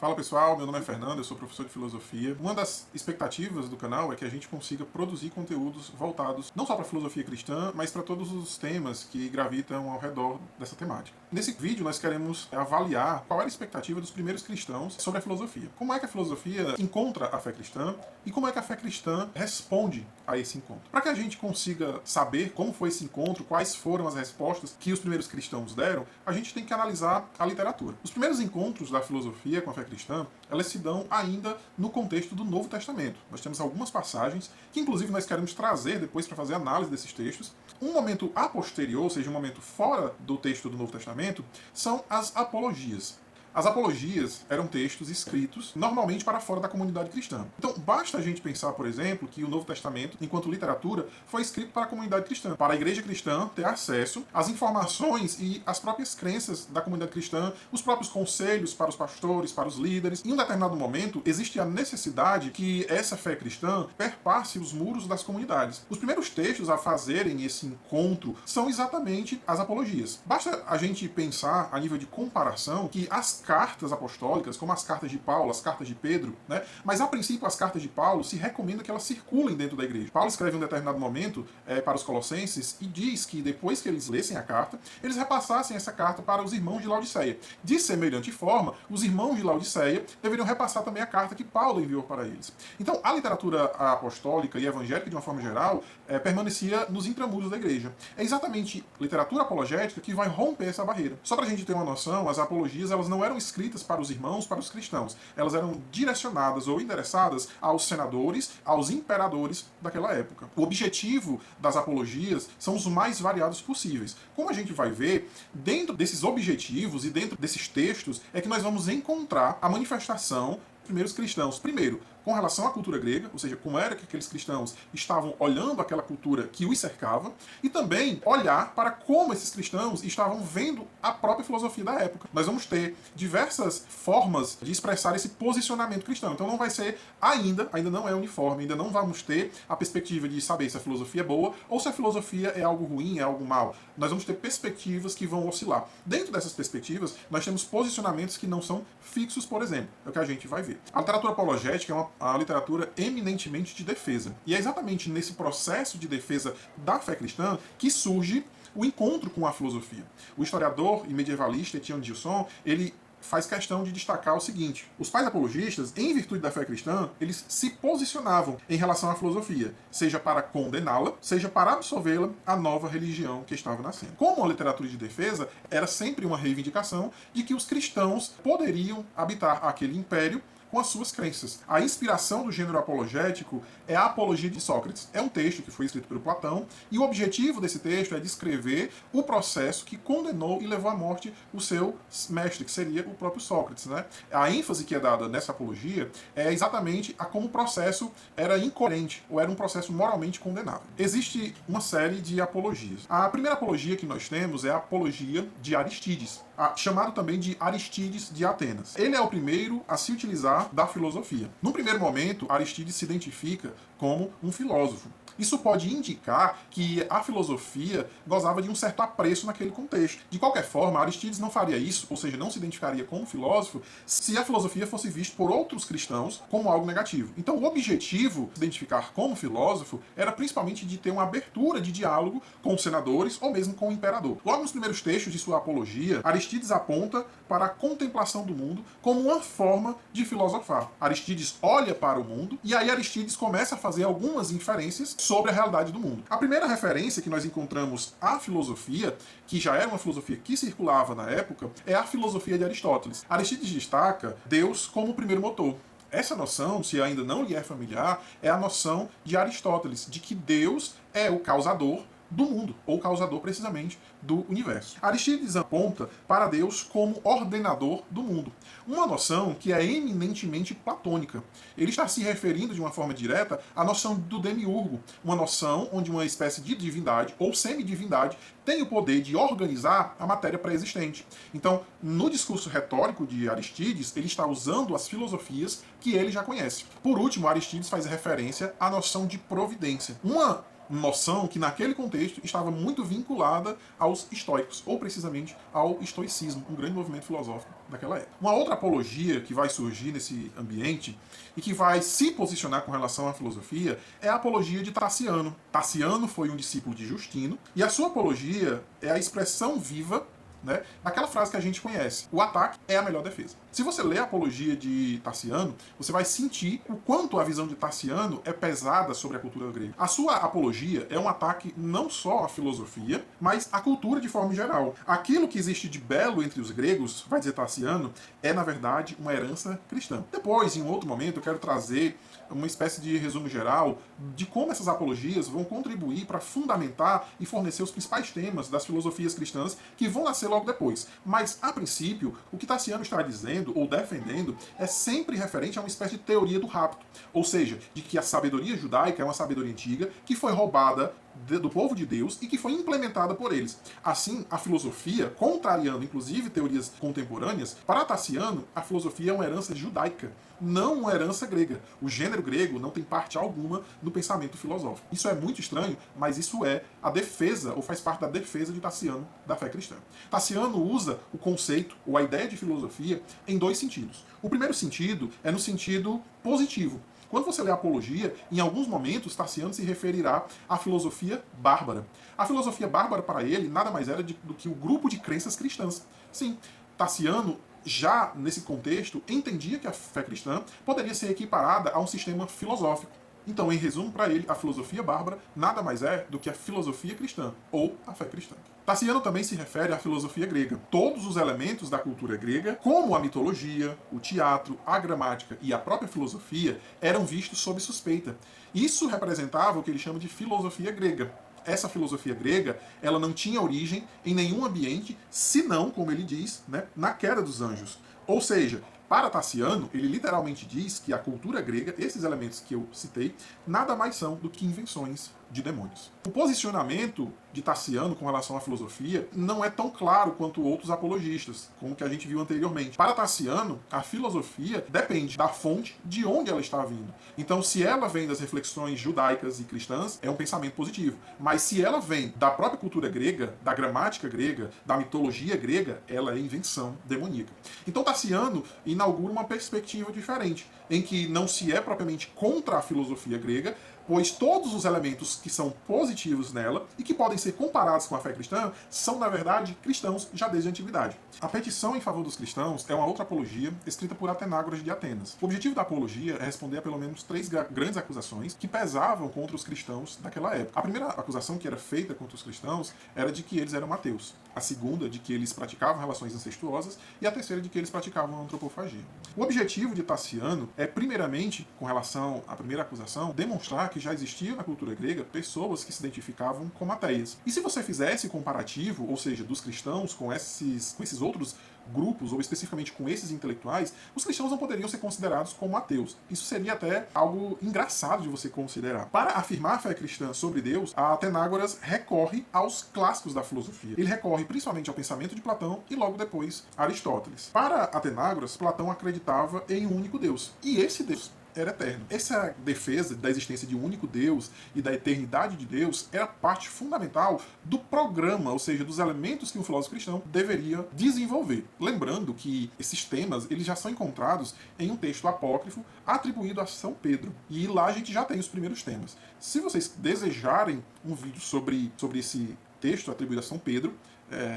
Fala pessoal, meu nome é Fernando, eu sou professor de filosofia. Uma das expectativas do canal é que a gente consiga produzir conteúdos voltados não só para a filosofia cristã, mas para todos os temas que gravitam ao redor dessa temática. Nesse vídeo nós queremos avaliar qual era a expectativa dos primeiros cristãos sobre a filosofia. Como é que a filosofia encontra a fé cristã e como é que a fé cristã responde a esse encontro. Para que a gente consiga saber como foi esse encontro, quais foram as respostas que os primeiros cristãos deram, a gente tem que analisar a literatura. Os primeiros encontros da filosofia com a fé cristã, elas se dão ainda no contexto do Novo Testamento. Nós temos algumas passagens que inclusive nós queremos trazer depois para fazer análise desses textos. Um momento a posterior, ou seja, um momento fora do texto do Novo Testamento, são as apologias. As apologias eram textos escritos normalmente para fora da comunidade cristã. Então, basta a gente pensar, por exemplo, que o Novo Testamento, enquanto literatura, foi escrito para a comunidade cristã, para a igreja cristã ter acesso às informações e às próprias crenças da comunidade cristã, os próprios conselhos para os pastores, para os líderes. Em um determinado momento, existe a necessidade que essa fé cristã perpasse os muros das comunidades. Os primeiros textos a fazerem esse encontro são exatamente as apologias. Basta a gente pensar, a nível de comparação, que as cartas apostólicas, como as cartas de Paulo, as cartas de Pedro, né? Mas a princípio as cartas de Paulo se recomenda que elas circulem dentro da igreja. Paulo escreve em um determinado momento para os colossenses e diz que depois que eles lessem a carta, eles repassassem essa carta para os irmãos de Laodiceia. De semelhante forma, os irmãos de Laodiceia deveriam repassar também a carta que Paulo enviou para eles. Então, a literatura apostólica e evangélica, de uma forma geral, permanecia nos intramuros da igreja. É exatamente literatura apologética que vai romper essa barreira. Só para a gente ter uma noção, as apologias elas não eram escritas para os irmãos, para os cristãos. Elas eram direcionadas ou endereçadas aos senadores, aos imperadores daquela época. O objetivo das apologias são os mais variados possíveis. Como a gente vai ver, dentro desses objetivos e dentro desses textos é que nós vamos encontrar a manifestação dos primeiros cristãos. Primeiro, com relação à cultura grega, ou seja, como era que aqueles cristãos estavam olhando aquela cultura que os cercava, e também olhar para como esses cristãos estavam vendo a própria filosofia da época. Nós vamos ter diversas formas de expressar esse posicionamento cristão. Então não vai ser ainda não é uniforme, ainda não vamos ter a perspectiva de saber se a filosofia é boa ou se a filosofia é algo ruim, é algo mal. Nós vamos ter perspectivas que vão oscilar. Dentro dessas perspectivas, nós temos posicionamentos que não são fixos, por exemplo. É o que a gente vai ver. A literatura apologética é uma literatura eminentemente de defesa. E é exatamente nesse processo de defesa da fé cristã que surge o encontro com a filosofia. O historiador e medievalista Etienne Gilson, ele faz questão de destacar o seguinte: os pais apologistas, em virtude da fé cristã, eles se posicionavam em relação à filosofia, seja para condená-la, seja para absolvê-la à nova religião que estava nascendo. Como a literatura de defesa, era sempre uma reivindicação de que os cristãos poderiam habitar aquele império com as suas crenças. A inspiração do gênero apologético é a Apologia de Sócrates. É um texto que foi escrito por Platão, e o objetivo desse texto é descrever o processo que condenou e levou à morte o seu mestre, que seria o próprio Sócrates, né? A ênfase que é dada nessa apologia é exatamente a como o processo era incoerente, ou era um processo moralmente condenável. Existe uma série de apologias. A primeira apologia que nós temos é a apologia de Aristides, chamado também de Aristides de Atenas. Ele é o primeiro a se utilizar da filosofia. No primeiro momento, Aristides se identifica como um filósofo. Isso pode indicar que a filosofia gozava de um certo apreço naquele contexto. De qualquer forma, Aristides não faria isso, ou seja, não se identificaria como filósofo, se a filosofia fosse vista por outros cristãos como algo negativo. Então, o objetivo de se identificar como filósofo era principalmente de ter uma abertura de diálogo com os senadores ou mesmo com o imperador. Logo nos primeiros textos de sua apologia, Aristides aponta para a contemplação do mundo como uma forma de filosofar. Aristides olha para o mundo e aí Aristides começa a fazer algumas inferências sobre a realidade do mundo. A primeira referência que nós encontramos à filosofia, que já era uma filosofia que circulava na época, é a filosofia de Aristóteles. Aristides destaca Deus como o primeiro motor. Essa noção, se ainda não lhe é familiar, é a noção de Aristóteles, de que Deus é o causador do mundo, ou causador precisamente do universo. Aristides aponta para Deus como ordenador do mundo, uma noção que é eminentemente platônica. Ele está se referindo de uma forma direta à noção do demiurgo, uma noção onde uma espécie de divindade ou semidivindade tem o poder de organizar a matéria pré-existente. Então, no discurso retórico de Aristides, ele está usando as filosofias que ele já conhece. Por último, Aristides faz referência à noção de providência, uma noção que naquele contexto estava muito vinculada aos estoicos, ou precisamente ao estoicismo, um grande movimento filosófico daquela época. Uma outra apologia que vai surgir nesse ambiente e que vai se posicionar com relação à filosofia é a apologia de Taciano. Taciano foi um discípulo de Justino e a sua apologia é a expressão viva, né, daquela frase que a gente conhece: o ataque é a melhor defesa. Se você lê a apologia de Taciano, você vai sentir o quanto a visão de Taciano é pesada sobre a cultura grega. A sua apologia é um ataque não só à filosofia, mas à cultura de forma geral. Aquilo que existe de belo entre os gregos, vai dizer Taciano, é na verdade uma herança cristã. Depois, em um outro momento, eu quero trazer uma espécie de resumo geral de como essas apologias vão contribuir para fundamentar e fornecer os principais temas das filosofias cristãs que vão nascer logo depois. Mas, a princípio, o que Taciano está dizendo ou defendendo é sempre referente a uma espécie de teoria do rapto, ou seja, de que a sabedoria judaica é uma sabedoria antiga que foi roubada do povo de Deus e que foi implementada por eles. Assim, a filosofia, contrariando inclusive teorias contemporâneas, para Taciano, a filosofia é uma herança judaica, não uma herança grega. O gênero grego não tem parte alguma no pensamento filosófico. Isso é muito estranho, mas isso é a defesa, ou faz parte da defesa de Taciano da fé cristã. Taciano usa o conceito, ou a ideia de filosofia, em dois sentidos. O primeiro sentido é no sentido positivo. Quando você lê a Apologia, em alguns momentos, Taciano se referirá à filosofia bárbara. A filosofia bárbara, para ele, nada mais era do que o grupo de crenças cristãs. Sim, Taciano, já nesse contexto, entendia que a fé cristã poderia ser equiparada a um sistema filosófico. Então, em resumo, para ele, a filosofia bárbara nada mais é do que a filosofia cristã, ou a fé cristã. Taciano também se refere à filosofia grega. Todos os elementos da cultura grega, como a mitologia, o teatro, a gramática e a própria filosofia, eram vistos sob suspeita. Isso representava o que ele chama de filosofia grega. Essa filosofia grega, ela não tinha origem em nenhum ambiente, senão, como ele diz, né, na queda dos anjos. Ou seja, para Taciano, ele literalmente diz que a cultura grega, esses elementos que eu citei, nada mais são do que invenções de demônios. O posicionamento de Taciano com relação à filosofia não é tão claro quanto outros apologistas, como que a gente viu anteriormente. Para Taciano, a filosofia depende da fonte de onde ela está vindo. Então, se ela vem das reflexões judaicas e cristãs, é um pensamento positivo. Mas se ela vem da própria cultura grega, da gramática grega, da mitologia grega, ela é invenção demoníaca. Então, Taciano inaugura uma perspectiva diferente, em que não se é propriamente contra a filosofia grega, pois todos os elementos que são positivos nela e que podem ser comparados com a fé cristã são, na verdade, cristãos já desde a antiguidade. A petição em favor dos cristãos é uma outra apologia escrita por Atenágoras de Atenas. O objetivo da apologia é responder a pelo menos 3 grandes acusações que pesavam contra os cristãos daquela época. A primeira acusação que era feita contra os cristãos era de que eles eram ateus. A segunda, de que eles praticavam relações incestuosas. E a terceira, de que eles praticavam antropofagia. O objetivo de Taciano é, primeiramente, com relação à primeira acusação, demonstrar que já existia na cultura grega pessoas que se identificavam como ateias. E se você fizer esse comparativo, ou seja, dos cristãos com esses outros grupos, ou especificamente com esses intelectuais, os cristãos não poderiam ser considerados como ateus. Isso seria até algo engraçado de você considerar. Para afirmar a fé cristã sobre Deus, a Atenágoras recorre aos clássicos da filosofia. Ele recorre principalmente ao pensamento de Platão e logo depois a Aristóteles. Para Atenágoras, Platão acreditava em um único Deus. E esse Deus era eterno. Essa defesa da existência de um único Deus e da eternidade de Deus era parte fundamental do programa, ou seja, dos elementos que um filósofo cristão deveria desenvolver. Lembrando que esses temas eles já são encontrados em um texto apócrifo atribuído a São Pedro. E lá a gente já tem os primeiros temas. Se vocês desejarem um vídeo sobre esse texto atribuído a São Pedro,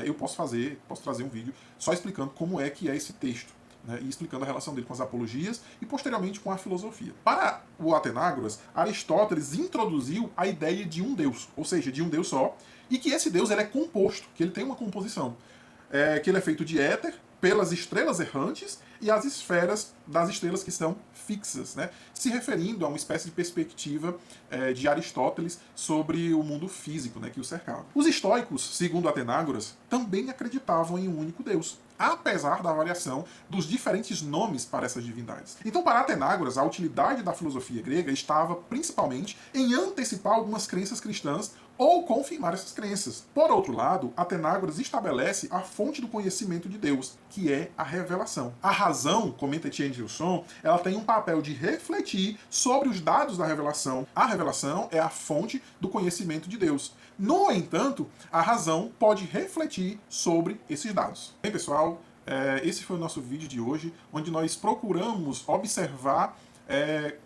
eu posso trazer um vídeo só explicando como é que é esse texto. Né, e explicando a relação dele com as apologias e posteriormente com a filosofia. Para o Atenágoras, Aristóteles introduziu a ideia de um Deus, ou seja, de um Deus só, e que esse Deus ele é composto, que ele tem uma composição, que ele é feito de éter, pelas estrelas errantes e as esferas das estrelas que são fixas, né? Se referindo a uma espécie de perspectiva de Aristóteles sobre o mundo físico, né, que o cercava. Os estoicos, segundo Atenágoras, também acreditavam em um único Deus, apesar da variação dos diferentes nomes para essas divindades. Então, para Atenágoras, a utilidade da filosofia grega estava principalmente em antecipar algumas crenças cristãs ou confirmar essas crenças. Por outro lado, Atenágoras estabelece a fonte do conhecimento de Deus, que é a revelação. A razão, comenta Etienne Gilson, ela tem um papel de refletir sobre os dados da revelação. A revelação é a fonte do conhecimento de Deus. No entanto, a razão pode refletir sobre esses dados. Bem, pessoal, esse foi o nosso vídeo de hoje, onde nós procuramos observar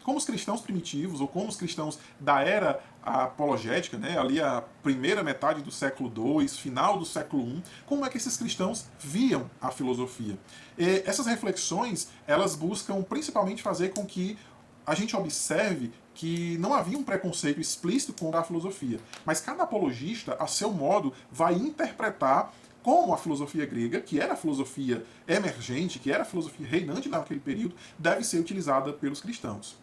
como os cristãos primitivos, ou como os cristãos da era apologética, né, ali a primeira metade do século II, final do século I, como é que esses cristãos viam a filosofia. E essas reflexões, elas buscam principalmente fazer com que a gente observe que não havia um preconceito explícito contra a filosofia, mas cada apologista, a seu modo, vai interpretar como a filosofia grega, que era a filosofia emergente, que era a filosofia reinante naquele período, deve ser utilizada pelos cristãos.